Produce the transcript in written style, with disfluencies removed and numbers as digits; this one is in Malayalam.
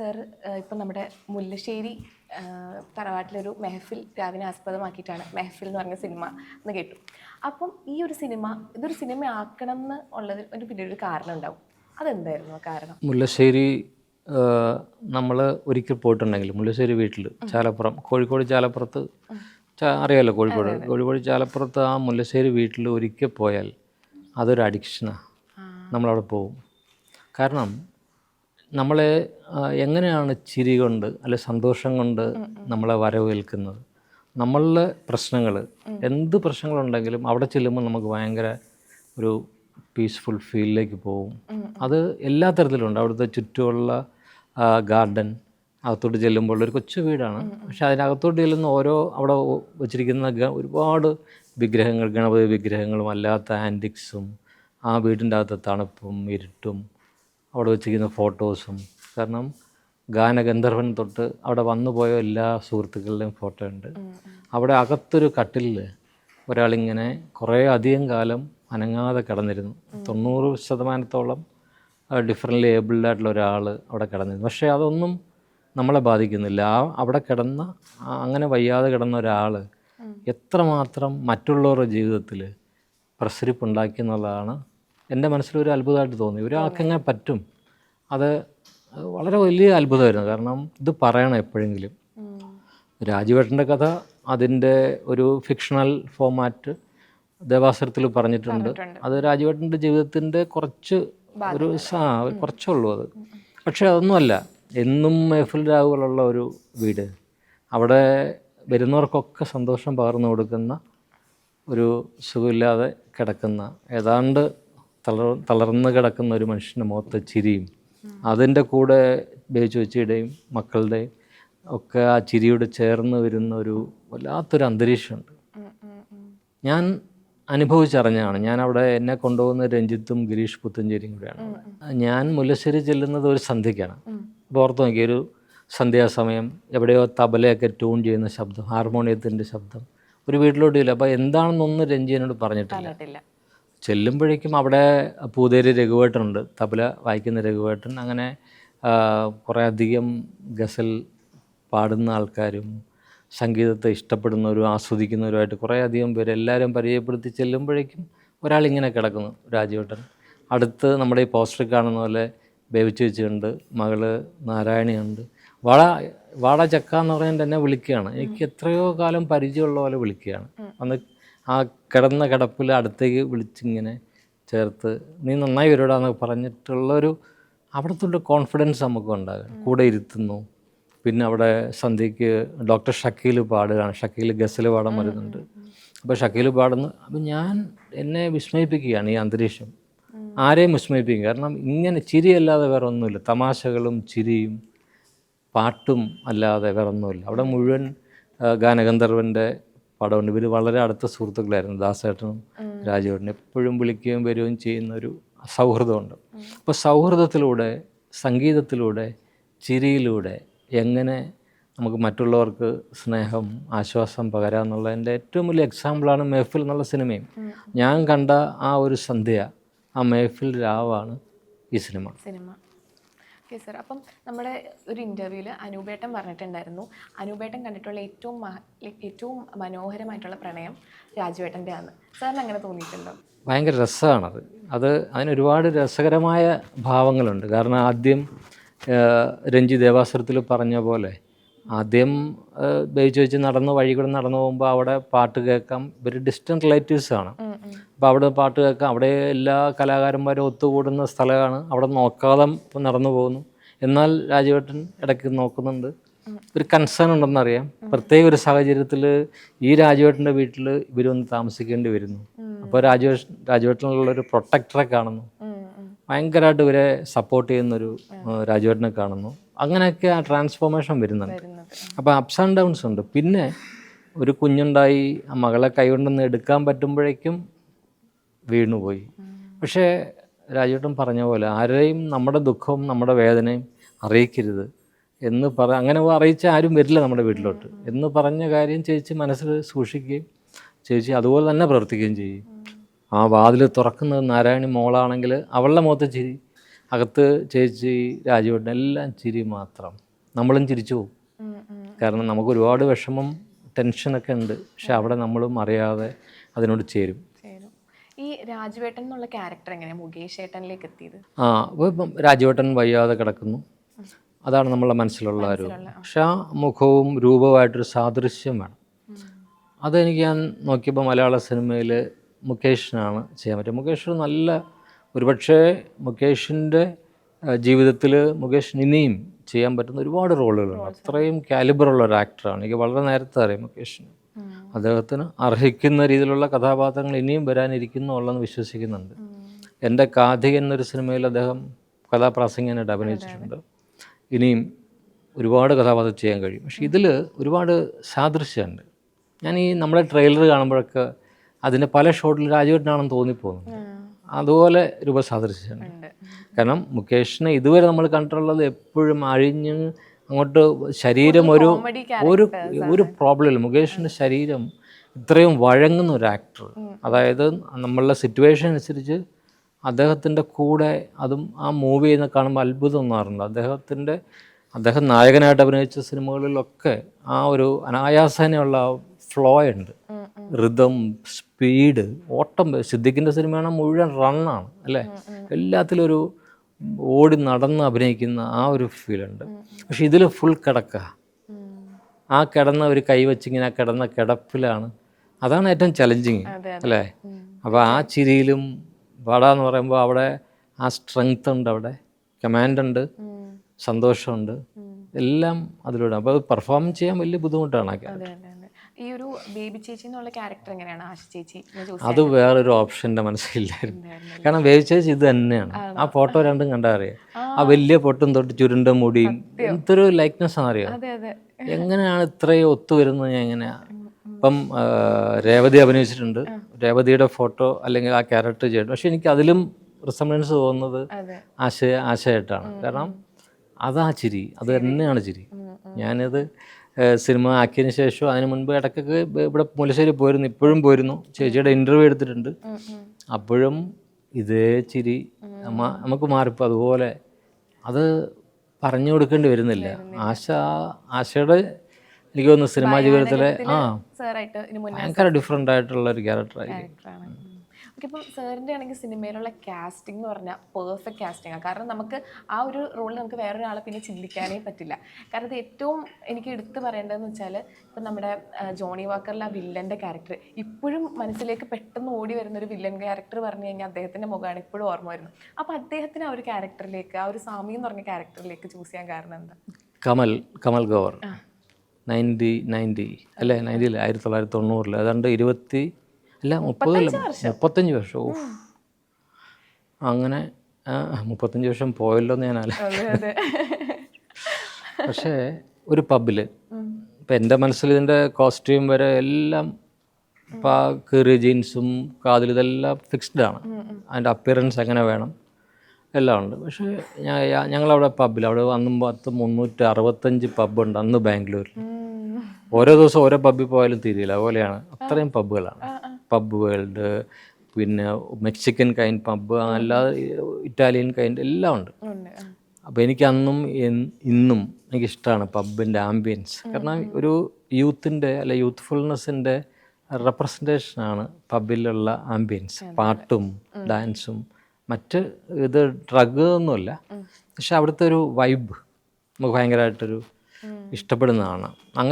സർ ഇപ്പം നമ്മുടെ മുല്ലശ്ശേരി തറവാട്ടിലൊരു മെഹഫിൽ രാവിനെ ആസ്പദമാക്കിയിട്ടാണ് മെഹഫിൽ എന്ന് പറഞ്ഞ സിനിമ എന്ന് കേട്ടു. അപ്പം ഈ ഒരു സിനിമ ഇതൊരു സിനിമ ആക്കണം എന്ന് ഉള്ളത് ഒരു പിന്നീട് കാരണം ഉണ്ടാവും. അതെന്തായിരുന്നു ആ കാരണം? മുല്ലശ്ശേരി നമ്മൾ ഒരിക്കൽ പോയിട്ടുണ്ടെങ്കിൽ മുല്ലശ്ശേരി വീട്ടിൽ ചാലപ്പുറം, കോഴിക്കോട് ചാലപ്പുറത്ത് അറിയാമല്ലോ, കോഴിക്കോട് ചാലപ്പുറത്ത് ആ മുല്ലശ്ശേരി വീട്ടിൽ ഒരിക്കൽ പോയാൽ അതൊരു അഡിക്ഷനാണ്. നമ്മളവിടെ പോകും. കാരണം നമ്മളെ എങ്ങനെയാണ് ചിരി കൊണ്ട് അല്ലെ സന്തോഷം കൊണ്ട് നമ്മളെ വരവേൽക്കുന്നത്. നമ്മളുടെ പ്രശ്നങ്ങൾ, എന്ത് പ്രശ്നങ്ങളുണ്ടെങ്കിലും അവിടെ ചെല്ലുമ്പോൾ നമുക്ക് ഭയങ്കര ഒരു പീസ്ഫുൾ ഫീലിലേക്ക് പോകും. അത് എല്ലാ തരത്തിലുണ്ട്. അവിടുത്തെ ചുറ്റുമുള്ള ഗാർഡൻ, അകത്തോട്ട് ചെല്ലുമ്പോൾ ഒരു കൊച്ചു വീടാണ്, പക്ഷെ അതിനകത്തോട്ട് ചെല്ലുന്ന ഓരോ അവിടെ വച്ചിരിക്കുന്ന ഒരുപാട് വിഗ്രഹങ്ങൾ, ഗണപതി വിഗ്രഹങ്ങളും അല്ലാത്ത ആൻറ്റിക്സും, ആ വീടിൻ്റെ അകത്തെ തണുപ്പും ഇരുട്ടും, അവിടെ വച്ചിരിക്കുന്ന ഫോട്ടോസും. കാരണം ഗാനഗന്ധർവൻ തൊട്ട് അവിടെ വന്നു പോയ എല്ലാ സുഹൃത്തുക്കളുടെയും ഫോട്ടോ ഉണ്ട്. അവിടെ അകത്തൊരു കട്ടിലിൽ ഒരാളിങ്ങനെ കുറേ അധികം കാലം അനങ്ങാതെ കിടന്നിരുന്നു. 90% ഡിഫറൻ്റ്ലി ഏബിൾഡ് ആയിട്ടുള്ള ഒരാൾ അവിടെ കിടന്നിരുന്നു. പക്ഷേ അതൊന്നും നമ്മളെ ബാധിക്കുന്നില്ല. അവിടെ കിടന്ന, അങ്ങനെ വയ്യാതെ കിടന്ന ഒരാൾ എത്രമാത്രം മറ്റുള്ളവരുടെ ജീവിതത്തിൽ പ്രസരിപ്പുണ്ടാക്കി എന്നുള്ളതാണ് എൻ്റെ മനസ്സിലൊരു അത്ഭുതമായിട്ട് തോന്നി. ഒരാൾക്കെങ്ങനെ പറ്റും? അത് വളരെ വലിയ അത്ഭുതമായിരുന്നു. കാരണം ഇത് പറയണം എപ്പോഴെങ്കിലും. രാജുവേട്ടൻ്റെ കഥ അതിൻ്റെ ഒരു ഫിക്ഷണൽ ഫോമാറ്റ് ദേവാസുരത്തിൽ പറഞ്ഞിട്ടുണ്ട്. അത് രാജുവേട്ടൻ്റെ ജീവിതത്തിൻ്റെ കുറച്ചുള്ളൂ അത്. പക്ഷേ അതൊന്നുമല്ല. എന്നും മേഫിൽ രാവുകളുള്ള ഒരു വീട്, അവിടെ വരുന്നവർക്കൊക്കെ സന്തോഷം പകർന്നു കൊടുക്കുന്ന, ഒരു സുഖമില്ലാതെ കിടക്കുന്ന, ഏതാണ്ട് തളർന്ന് കിടക്കുന്ന ഒരു മനുഷ്യൻ്റെ മുഖത്തെ ചിരിയും, അതിൻ്റെ കൂടെ ബേച്ചുവച്ചിയുടെയും മക്കളുടെയും ഒക്കെ ആ ചിരിയോട് ചേർന്ന് വരുന്ന ഒരു വല്ലാത്തൊരു അന്തരീക്ഷമുണ്ട്. ഞാൻ അനുഭവിച്ചറിഞ്ഞാണ്. ഞാൻ അവിടെ എന്നെ കൊണ്ടുപോകുന്ന രഞ്ജിത്തും ഗിരീഷ് പുത്തഞ്ചേരിയും കൂടെയാണ്. ഞാൻ മുല്ലശ്ശേരി ചെല്ലുന്നത് ഒരു സന്ധ്യയ്ക്കാണ്. അപ്പോൾ ഓർത്ത് നോക്കി, ഒരു സന്ധ്യാസമയം എവിടെയോ തബലയൊക്കെ ട്യൂൺ ചെയ്യുന്ന ശബ്ദം, ഹാർമോണിയത്തിൻ്റെ ശബ്ദം ഒരു വീട്ടിലോട്ടില്ല. അപ്പോൾ എന്താണെന്നൊന്നും രഞ്ജിനോട് പറഞ്ഞിട്ടില്ല. ചെല്ലുമ്പോഴേക്കും അവിടെ പൂതേരി രഘുവേട്ടനുണ്ട്, തബല വായിക്കുന്ന രഘുവേട്ടൻ. അങ്ങനെ കുറേ അധികം ഗസൽ പാടുന്ന ആൾക്കാരും സംഗീതത്തെ ഇഷ്ടപ്പെടുന്നവരും ആസ്വദിക്കുന്നവരുമായിട്ട് കുറേ അധികം പേര് എല്ലാവരും പരിചയപ്പെടുത്തി ചെല്ലുമ്പോഴേക്കും ഒരാളിങ്ങനെ കിടക്കുന്നു, രാജുവേട്ടൻ. അടുത്ത് നമ്മുടെ ഈ പോസ്റ്ററിൽ കാണുന്ന പോലെ ബേവിച്ച് വെച്ചുണ്ട്, മകള് നാരായണിയുണ്ട്. വാട ചക്ക എന്ന് പറഞ്ഞാൽ എന്നെ വിളിക്കുകയാണ്. എനിക്ക് എത്രയോ കാലം പരിചയമുള്ള പോലെ വിളിക്കുകയാണ്. അന്ന് ആ കിടന്ന കിടപ്പിൽ അടുത്തേക്ക് വിളിച്ചിങ്ങനെ ചേർത്ത്, നീ നന്നായി വരൂടാന്നൊക്കെ പറഞ്ഞിട്ടുള്ളൊരു അവിടുത്തെ കോൺഫിഡൻസ് നമുക്ക് ഉണ്ടാകും. കൂടെ ഇരുത്തുന്നു. പിന്നെ അവിടെ സന്ധ്യയ്ക്ക് ഡോക്ടർ ഷക്കീൽ പാടുകയാണ്. ഷക്കീൽ ഗസൽ പാടാൻ വരുന്നുണ്ട്. അപ്പോൾ ഷക്കീൽ പാടുന്നു. അപ്പം എന്നെ വിസ്മയിപ്പിക്കുകയാണ് ഈ അന്തരീക്ഷം. ആരെയും വിസ്മയിപ്പിക്കും. കാരണം ഇങ്ങനെ ചിരിയല്ലാതെ വേറെ ഒന്നുമില്ല. തമാശകളും ചിരിയും പാട്ടും അല്ലാതെ വേറെ ഒന്നുമില്ല. അവിടെ മുഴുവൻ ഗാനഗന്ധർവൻ്റെ പടമുണ്ട്. ഇവർ വളരെ അടുത്ത സുഹൃത്തുക്കളായിരുന്നു, ദാസേട്ടനും രാജുവേട്ടനും. എപ്പോഴും വിളിക്കുകയും വരികയും ചെയ്യുന്ന ഒരു സൗഹൃദമുണ്ട്. അപ്പോൾ സൗഹൃദത്തിലൂടെ, സംഗീതത്തിലൂടെ, ചിരിയിലൂടെ എങ്ങനെ നമുക്ക് മറ്റുള്ളവർക്ക് സ്നേഹം, ആശ്വാസം പകരാമെന്നുള്ളതിൻ്റെ ഏറ്റവും വലിയ എക്സാമ്പിളാണ് മെഹഫിൽ എന്നുള്ള സിനിമയും. ഞാൻ കണ്ട ആ ഒരു സന്ധ്യ, ആ മെഹഫിൽ രാവാണ് ഈ സിനിമ. ഓക്കെ സർ, അപ്പം നമ്മുടെ ഒരു ഇൻ്റർവ്യൂവിൽ അനൂപേട്ടൻ പറഞ്ഞിട്ടുണ്ടായിരുന്നു, അനൂപേട്ടൻ കണ്ടിട്ടുള്ള ഏറ്റവും മനോഹരമായിട്ടുള്ള പ്രണയം രാജുവേട്ടൻ്റെ ആണ്. സാറിന് അങ്ങനെ തോന്നിയിട്ടുണ്ടോ? ഭയങ്കര രസമാണത്. അതിനൊരുപാട് രസകരമായ ഭാവങ്ങളുണ്ട്. കാരണം ആദ്യം രഞ്ജി ദേവാസുരത്തിൽ പറഞ്ഞ പോലെ, ആദ്യം ബേച്ച് വെച്ച് വഴി കൂടെ നടന്നു പോകുമ്പോൾ അവിടെ പാട്ട് കേൾക്കാം. ഇവർ ഡിസ്റ്റൻറ്റ് റിലേറ്റീവ്സാണ്. അപ്പോൾ അവിടെ പാട്ട് കേൾക്കാം. അവിടെ എല്ലാ കലാകാരന്മാരും ഒത്തുകൂടുന്ന സ്ഥലമാണ്. അവിടെ നോക്കാതെ ഇപ്പം നടന്നു പോകുന്നു. എന്നാൽ രാജുവേട്ടൻ ഇടയ്ക്ക് നോക്കുന്നുണ്ട്. ഒരു കൺസേൺ ഉണ്ടെന്നറിയാം. പ്രത്യേക ഒരു സാഹചര്യത്തിൽ ഈ രാജുവേട്ടൻ്റെ വീട്ടിൽ ഇവരൊന്ന് താമസിക്കേണ്ടി വരുന്നു. അപ്പോൾ രാജുവേട്ടനുള്ളൊരു പ്രൊട്ടക്ടറെ കാണുന്നു. ഭയങ്കരമായിട്ട് ഇവരെ സപ്പോർട്ട് ചെയ്യുന്നൊരു രാജുവേട്ടനെ കാണുന്നു. അങ്ങനെയൊക്കെ ആ ട്രാൻസ്ഫോർമേഷൻ വരുന്നുണ്ട്. അപ്പോൾ അപ്സ് ആൻഡ് ഡൗൺസ് ഉണ്ട്. പിന്നെ ഒരു കുഞ്ഞുണ്ടായി, ആ മകളെ കൈകൊണ്ടൊന്ന് എടുക്കാൻ പറ്റുമ്പോഴേക്കും വീണുപോയി. പക്ഷേ രാജുവേട്ടൻ പറഞ്ഞ പോലെ ആരെയും നമ്മുടെ ദുഃഖവും നമ്മുടെ വേദനയും അറിയിക്കരുത് എന്ന് അങ്ങനെ അറിയിച്ച ആരും വരില്ല നമ്മുടെ വീട്ടിലോട്ട് എന്ന് പറഞ്ഞ കാര്യം ചേച്ചി മനസ്സിൽ സൂക്ഷിക്കുകയും ചേച്ചി അതുപോലെ തന്നെ പ്രവർത്തിക്കുകയും ചെയ്യും. ആ വാതിൽ തുറക്കുന്നത് നാരായണി മോളാണെങ്കിൽ അവളുടെ മുഖത്ത് ചിരി, അകത്ത് ചേച്ചി, രാജുവേട്ടൻ എല്ലാം ചിരി മാത്രം. നമ്മളും ചിരിച്ചു പോകും. കാരണം നമുക്ക് ഒരുപാട് വിഷമം, ടെൻഷനൊക്കെ ഉണ്ട്. പക്ഷെ അവിടെ നമ്മളും അറിയാതെ അതിനോട് ചേരും. ഈ രാജുവേട്ടൻ എന്നുള്ള ക്യാരക്ടർ എങ്ങനെയാണ് മുകേഷ് ഏട്ടനിലേക്ക് എത്തിയത്? അപ്പോൾ ഇപ്പം രാജുവേട്ടൻ വയ്യാതെ കിടക്കുന്നു, അതാണ് നമ്മളെ മനസ്സിലുള്ള ഒരു. പക്ഷെ ആ മുഖവും രൂപവുമായിട്ടൊരു സാദൃശ്യം വേണം. അതെനിക്ക് ഞാൻ നോക്കിയപ്പോൾ മലയാള സിനിമയിൽ മുകേഷിനാണ് ചെയ്യാൻ പറ്റുക. മുകേഷ് നല്ല, ഒരുപക്ഷെ മുകേഷിൻ്റെ ജീവിതത്തിൽ മുകേഷിന് ഇനിയും ചെയ്യാൻ പറ്റുന്ന ഒരുപാട് റോളുകളുണ്ട്. അത്രയും കാലിബറുള്ള ഒരു ആക്ടറാണ്. എനിക്ക് വളരെ നേരത്തെ അറിയാം മുകേഷിന്. അദ്ദേഹത്തിന് അർഹിക്കുന്ന രീതിയിലുള്ള കഥാപാത്രങ്ങൾ ഇനിയും വരാനിരിക്കുന്നു ഉള്ളതെന്ന് വിശ്വസിക്കുന്നുണ്ട്. എൻ്റെ കാഥികൻ എന്നൊരു സിനിമയിൽ അദ്ദേഹം കഥാപ്രാസംഗികനായിട്ട് അഭിനയിച്ചിട്ടുണ്ട്. ഇനിയും ഒരുപാട് കഥാപാത്രം ചെയ്യാൻ കഴിയും. പക്ഷേ ഇതിൽ ഒരുപാട് സാദൃശ്യമുണ്ട്. ഞാൻ ഈ നമ്മുടെ ട്രെയിലർ കാണുമ്പോഴൊക്കെ അതിൻ്റെ പല ഷോട്ടിൽ രാജുവേട്ടനാണെന്ന് തോന്നിപ്പോകുന്നു. അതുപോലെ രൂപസാദൃശ്യമുണ്ട്. കാരണം മുകേഷിനെ ഇതുവരെ നമ്മൾ കണ്ടിട്ടുള്ളത് എപ്പോഴും അഴിഞ്ഞ് അങ്ങോട്ട് ശരീരം ഒരു പ്രോബ്ലം ഇല്ല. മുകേഷിൻ്റെ ശരീരം ഇത്രയും വഴങ്ങുന്ന ഒരു ആക്ടർ. അതായത് നമ്മളുടെ സിറ്റുവേഷൻ അനുസരിച്ച് അദ്ദേഹത്തിൻ്റെ കൂടെ, അതും ആ മൂവി ചെയ്യുന്ന കാണുമ്പോൾ അത്ഭുതം തോന്നാറുണ്ട്. അദ്ദേഹം നായകനായിട്ട് അഭിനയിച്ച സിനിമകളിലൊക്കെ ആ ഒരു അനായാസേനയുള്ള ഫ്ലോ ഉണ്ട്, റിതം, സ്പീഡ്, ഓട്ടം. സിദ്ദിഖിൻ്റെ സിനിമയാണ് മുഴുവൻ റണ്ണാണ് അല്ലേ, എല്ലാത്തിലും ഒരു ഓടി നടന്ന് അഭിനയിക്കുന്ന ആ ഒരു ഫീലുണ്ട്. പക്ഷെ ഇതിൽ ഫുൾ കിടക്ക, ആ കിടന്ന ഒരു കൈ വെച്ചിങ്ങനെ ആ കിടന്ന കിടപ്പിലാണ്. അതാണ് ഏറ്റവും ചലഞ്ചിങ് അല്ലേ. അപ്പോൾ ആ ചിരിയിലും പാടാന്ന് പറയുമ്പോൾ അവിടെ ആ സ്ട്രെങ്ത് ഉണ്ട്, അവിടെ കമാൻഡ് ഉണ്ട്, സന്തോഷമുണ്ട്, എല്ലാം അതിലൂടെ. അപ്പോൾ അത് പെർഫോം ചെയ്യാൻ വലിയ ബുദ്ധിമുട്ടാണ്. ഈ ഒരു ബേബി ചേച്ചി എന്നുള്ള ക്യാരക്ടർ എങ്ങനെയാണ് ആശ ചേച്ചി? അത് വേറൊരു ഓപ്ഷൻ്റെ മനസ്സിലായിരുന്നു. കാരണം ബേബി ചേച്ചി ഇത് തന്നെയാണ്. ആ ഫോട്ടോ രണ്ടും കണ്ടാൽ അറിയാം. ആ വലിയ പൊട്ടും തൊട്ട് ചുരുണ്ട മുടിയും എന്തൊരു ലൈക്നെസ് ആണെന്നറിയാം. എങ്ങനെയാണ് ഇത്രയും ഒത്തുവരുന്നത്? ഞാൻ എങ്ങനെയാണ് ഇപ്പം രേവതി അഭിനയിച്ചിട്ടുണ്ട്, രേവതിയുടെ ഫോട്ടോ അല്ലെങ്കിൽ ആ ക്യാരക്ടർ ചെയ്തിട്ടുണ്ട്. പക്ഷെ എനിക്ക് അതിലും റിസംബ്ലൻസ് തോന്നുന്നത് ആശയായിട്ടാണ്. കാരണം അതാ ചിരി, അത് തന്നെയാണ് ചിരി. ഞാനത് സിനിമ ആക്കിയതിന് ശേഷം അതിന് മുൻപ് ഇടയ്ക്കൊക്കെ ഇവിടെ മുല്ലശ്ശേരി പോയിരുന്നു, ഇപ്പോഴും പോയിരുന്നു, ചേച്ചിയുടെ ഇൻ്റർവ്യൂ എടുത്തിട്ടുണ്ട്. അപ്പോഴും ഇതേ ചിരി നമുക്ക് മാറിപ്പോൾ അതുപോലെ അത് പറഞ്ഞു കൊടുക്കേണ്ടി വരുന്നില്ല. ആശയുടെ എനിക്ക് തോന്നുന്നു സിനിമാ ജീവിതത്തിലെ ഭയങ്കര ഡിഫറെൻ്റ് ആയിട്ടുള്ള ഒരു ക്യാരക്ടറായിരിക്കും. ഓക്കെ, ഇപ്പം സാറിൻ്റെ ആണെങ്കിൽ സിനിമയിലുള്ള കാസ്റ്റിംഗ് എന്ന് പറഞ്ഞാൽ പെർഫെക്റ്റ് കാസ്റ്റിംഗാണ്. കാരണം നമുക്ക് ആ ഒരു റോളിൽ നമുക്ക് വേറൊരാളെ പിന്നെ ചിന്തിക്കാനേ പറ്റില്ല. കാരണം ഇത് ഏറ്റവും എനിക്ക് എടുത്ത് പറയേണ്ടതെന്ന് വെച്ചാൽ ഇപ്പം നമ്മുടെ ജോണി വാക്കറിലെ ആ വില്ലൻ്റെ ക്യാരക്ടർ ഇപ്പോഴും മനസ്സിലേക്ക് പെട്ടെന്ന് ഓടി വരുന്നൊരു വില്ലൻ ക്യാരക്ടർ പറഞ്ഞു കഴിഞ്ഞാൽ അദ്ദേഹത്തിൻ്റെ മുഖമാണ് ഇപ്പോഴും ഓർമ്മ വരുന്നത്. അപ്പോൾ അദ്ദേഹത്തിന് ആ ഒരു ക്യാരക്ടറിലേക്ക്, ആ ഒരു സാമി എന്ന് പറഞ്ഞ ക്യാരക്ടറിലേക്ക് ചൂസ് ചെയ്യാൻ കാരണം എന്താ? കമൽ ഗൗർ 90 അല്ലേ, 90 1990 ഏതാണ്ട് 35 വർഷം. അങ്ങനെ 35 വർഷം പോയല്ലോ എന്ന് ഞാൻ പക്ഷേ ഒരു പബ്ബിൽ ഇപ്പം എൻ്റെ മനസ്സിൽ ഇതിൻ്റെ കോസ്റ്റ്യൂം വരെ എല്ലാം ഇപ്പം ആ കീറിയ ജീൻസും കാതിൽ ഇതെല്ലാം ഫിക്സ്ഡ് ആണ്. അതിൻ്റെ അപ്പിയറൻസ് എങ്ങനെ വേണം എല്ലാം ഉണ്ട്. പക്ഷേ ഞങ്ങളവിടെ പബ്ബിൽ അവിടെ അന്നും 365 പബ്ബുണ്ട് അന്ന് ബാംഗ്ലൂരിൽ. ഓരോ ദിവസം ഓരോ പബ്ബിൽ പോയാലും തിരിയില്ല, അതുപോലെയാണ്. അത്രയും പബ്ബുകളാണ്. പബ് വേൾഡ്, പിന്നെ മെക്സിക്കൻ കൈൻഡ് പബ്ബ്, അല്ലാതെ ഇറ്റാലിയൻ കൈൻഡ് എല്ലാം ഉണ്ട്. അപ്പോൾ എനിക്ക് അന്നും ഇന്നും എനിക്കിഷ്ടമാണ് പബ്ബിൻ്റെ ആംബിയൻസ്. കാരണം ഒരു യൂത്തിൻ്റെ അല്ലെ യൂത്ത്ഫുൾനെസ്സിൻ്റെ റെപ്രസെൻറ്റേഷനാണ് പബ്ബിലുള്ള ആംബിയൻസ്. പാട്ടും ഡാൻസും മറ്റ് ഇത് ഡ്രഗ് ഒന്നുമില്ല, പക്ഷെ അവിടുത്തെ ഒരു വൈബ് നമുക്ക് ഭയങ്കരമായിട്ടൊരു ഇഷ്ടപ്പെടുന്നതാണ്. അങ്ങനെ